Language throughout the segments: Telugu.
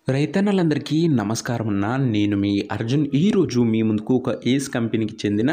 రైతన్నలందరికీ నమస్కారం అన్న. నేను మీ అర్జున్. ఈరోజు మీ ముందుకు ఒక ఏస్ కంపెనీకి చెందిన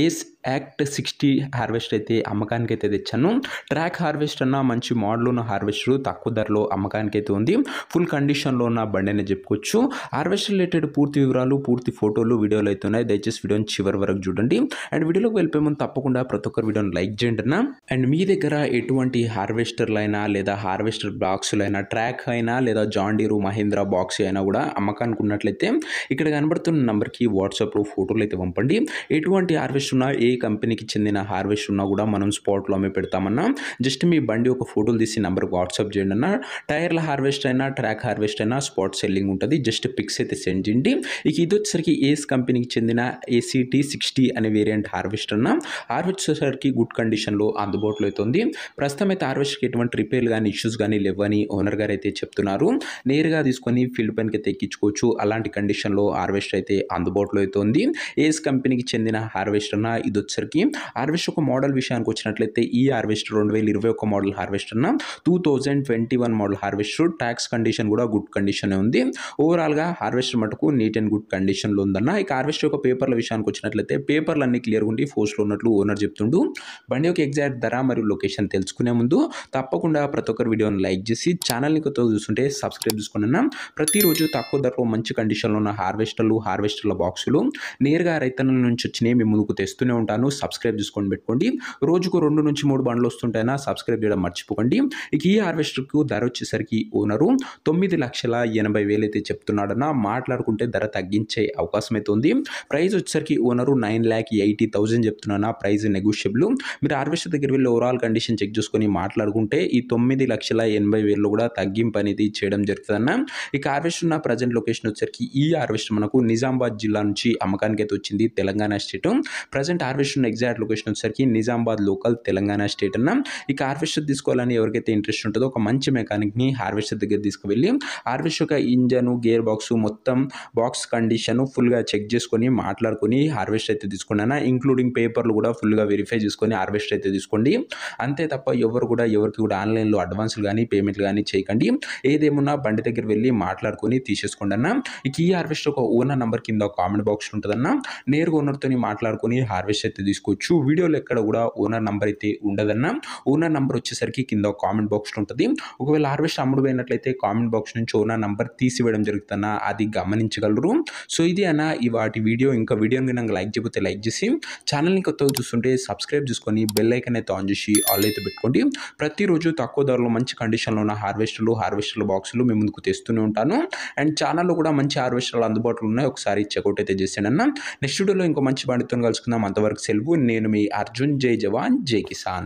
ఏస్ యాక్ట్ 60 హార్వెస్టర్ అయితే అమ్మకానికైతే తెచ్చాను. ట్రాక్ హార్వెస్టర్ అన్న మంచి మోడల్ ఉన్న హార్వెస్టర్ తక్కువ ధరలో అమ్మకానికైతే ఉంది. ఫుల్ కండిషన్లో ఉన్న బండి అనేది చెప్పుకోవచ్చు. హార్వెస్టర్ రిలేటెడ్ పూర్తి వివరాలు, పూర్తి ఫోటోలు, వీడియోలు అయితే ఉన్నాయి. దయచేసి వీడియోని చివరి వరకు చూడండి. అండ్ వీడియోలోకి వెళ్ళిపోయే ముందు తప్పకుండా ప్రతి ఒక్కరు వీడియోని లైక్ చేయండి అన్న. అండ్ మీ దగ్గర ఎటువంటి హార్వెస్టర్లైనా లేదా హార్వెస్టర్ బాక్సులైనా, ట్రాక్ అయినా లేదా జాన్ డీరు, మహీంద్రా బాక్స్ అయినా కూడా అమ్మకానికి ఉన్నట్లయితే ఇక్కడ కనబడుతున్న నెంబర్కి వాట్సాప్లో ఫోటోలు అయితే పంపండి. ఎటువంటి హార్వెస్టర్ ఉన్నా, ఏ కంపెనీకి చెందిన హార్వెస్టర్ ఉన్నా కూడా మనం స్పాట్లో అమ్మి పెడతామన్నా. జస్ట్ మీ బండి ఒక ఫోటోలు తీసి నెంబర్కి వాట్సాప్ చేయండి అన్న. టైర్ల హార్వెస్ట్ అయినా, ట్రాక్ హార్వెస్ట్ అయినా స్పాట్ సెల్లింగ్ ఉంటుంది. జస్ట్ పిక్స్ అయితే సెండ్ చేయండి. ఇక ఇది వచ్చేసరికి ఏస్ కంపెనీకి చెందిన ACT 60 అనే వేరియంట్ హార్వెస్టర్ అన్న. హార్వెస్టర్కి గుడ్ కండిషన్లో అందుబాటులో అయితే ఉంది. ప్రస్తుతం అయితే హార్వెస్టర్కి ఎటువంటి రిపేర్లు కానీ, ఇష్యూస్ కానీ లేవని ఓనర్ గారు అయితే చెప్తున్నారు. నేరుగా తీసుకొని ఫీల్డ్ పనికి అయితే ఎక్కించుకోవచ్చు. అలాంటి కండిషన్లో హార్వెస్టర్ అయితే అందుబాటులో అయితే ఉంది. ఏస్ కంపెనీకి చెందిన హార్వెస్టర్ అన్న. ఇది వచ్చేసరికి హార్వెస్టర్ ఒక మోడల్ విషయానికి వచ్చినట్లయితే ఈ హార్వెస్టర్ 2021 మోడల్ హార్వెస్టర్ అన్న. 2021 మోడల్ హార్వెస్టర్. ట్యాక్స్ కండిషన్ కూడా గుడ్ కండిషన్ ఉంది. ఓవరాల్గా హార్వెస్టర్ మటుకు నీట్ అండ్ గుడ్ కండిషన్లో ఉందన్న. ఇక హార్వెస్టర్ యొక్క పేపర్ల విషయానికి వచ్చినట్లయితే పేపర్లు అన్ని క్లియర్గా ఉండి పోస్ట్లో ఉన్నట్లు ఓనర్ చెప్తుండు. బండి యొక్క ఎగ్జాక్ట్ ధర మరియు లొకేషన్ తెలుసుకునే ముందు తప్పకుండా ప్రతి ఒక్కరు వీడియోని లైక్ చేసి ఛానల్ని కొత్తగా చూస్తుంటే సబ్స్క్రైబ్ చేసుకుని అన్న. ప్రతిరోజు తక్కువ ధరలో మంచి కండిషన్లో ఉన్న హార్వెస్టర్ల బాక్సులు నేరుగా రైతన్నల నుంచి వచ్చినాయి మీ ముందుకు తెస్తూనే ఉంటాను. సబ్స్క్రైబ్ చేసుకొని పెట్టుకోండి. రోజుకు 2 నుంచి 3 బండ్లు వస్తుంటాయినా సబ్స్క్రైబ్ చేయడం మర్చిపోకండి. ఇక ఈ హార్వెస్టర్కు ధర వచ్చేసరికి ఓనరు 9,80,000 అయితే చెప్తున్నాడన్న. మాట్లాడుకుంటే ధర తగ్గించే అవకాశం అయితే ఉంది. ప్రైస్ వచ్చేసరికి ఓనరు 9,80,000 చెప్తున్నా. Price negotiable. మీరు హార్వెస్టర్ దగ్గర వెళ్ళి ఓవరాల్ కండిషన్ చెక్ చేసుకొని మాట్లాడుకుంటే ఈ 9,80,000 కూడా తగ్గింపు అనేది చేయడం జరుగుతుందన్న. ఇక హార్వెస్టర్ ఉన్న ప్రజెంట్ లొకేషన్ వచ్చేసరికి ఈ హార్వెస్టర్ మనకు నిజామాబాద్ జిల్లా నుంచి అమ్మకానికి అయితే వచ్చింది, తెలంగాణ స్టేట్. ప్రజెంట్ హార్వెస్టర్ ఉన్న ఎగ్జాక్ట్ లొకేషన్ వచ్చేసరికి నిజామాబాద్ లోకల్, తెలంగాణ స్టేట్ అన్న. ఇక హార్వెస్టర్ తీసుకోవాలని ఎవరికైతే ఇంట్రెస్ట్ ఉంటుందో ఒక మంచి మెకానిక్ని హార్వెస్టర్ దగ్గర తీసుకువెళ్ళి హార్వెస్టర్ యొక్క ఇంజన్, గేర్ బాక్స్, మొత్తం బాక్స్ కండిషన్ ఫుల్గా చెక్ చేసుకొని మాట్లాడుకొని హార్వెస్టర్ అయితే తీసుకోండి అన్న. ఇంక్లూడింగ్ పేపర్లు కూడా ఫుల్గా వెరిఫై చేసుకొని హార్వెస్టర్ అయితే తీసుకోండి. అంతే తప్ప ఎవరికి కూడా ఆన్లైన్లో అడ్వాన్స్లు కానీ, పేమెంట్లు కానీ చేయకండి. ఏదేమున్నా బండి దగ్గర వెళ్ళి మాట్లాడుకొని తీసేసుకోండి అన్న. ఇక ఈ హార్వెస్టర్ ఒక ఓనర్ నెంబర్ కింద కామెంట్ బాక్స్ ఉంటుందన్న. నేరుగా ఓనర్తో మాట్లాడుకొని హార్వెస్ట్ అయితే తీసుకోవచ్చు. వీడియోలో ఎక్కడ కూడా ఓనర్ నెంబర్ అయితే ఉండదన్న. ఓనర్ నెంబర్ వచ్చేసరికి కింద కామెంట్ బాక్స్ ఉంటుంది. ఒకవేళ హార్వెస్టర్ అమ్ముడు పోయినట్లయితే కామెంట్ బాక్స్ నుంచి ఓనర్ నెంబర్ తీసివేయడం జరుగుతుందన్న. అది గమనించగలరు. సో ఇది అన్న వాటి వీడియో. ఇంకా వీడియోని కనుక లైక్ చేయకపోతే లైక్ చేసి ఛానల్ని కొత్తగా చూస్తుంటే సబ్స్క్రైబ్ చేసుకొని బెల్ ఐకాన్ అయితే ఆన్ చేసి ఆల్ అయితే పెట్టుకోండి. ప్రతిరోజు తక్కువ ధరలో మంచి కండిషన్లో ఉన్న హార్వెస్టర్ల బాక్సులు మీ ముందుకు తెస్తూనే ఉంటాను. అండ్ ఛానల్లో కూడా మంచి హార్వెస్టర్లు అందుబాటులో ఉన్నాయి. ఒకసారి చెక్అవుట్ అయితే చేసాను అన్న. నెక్స్ట్ వీడియోలో ఇంకో మంచి బండితో కలుసుకుందాం. అంతవరకు సెలవు. నేను మీ అర్జున్. జై జవాన్, జై కిసాన్.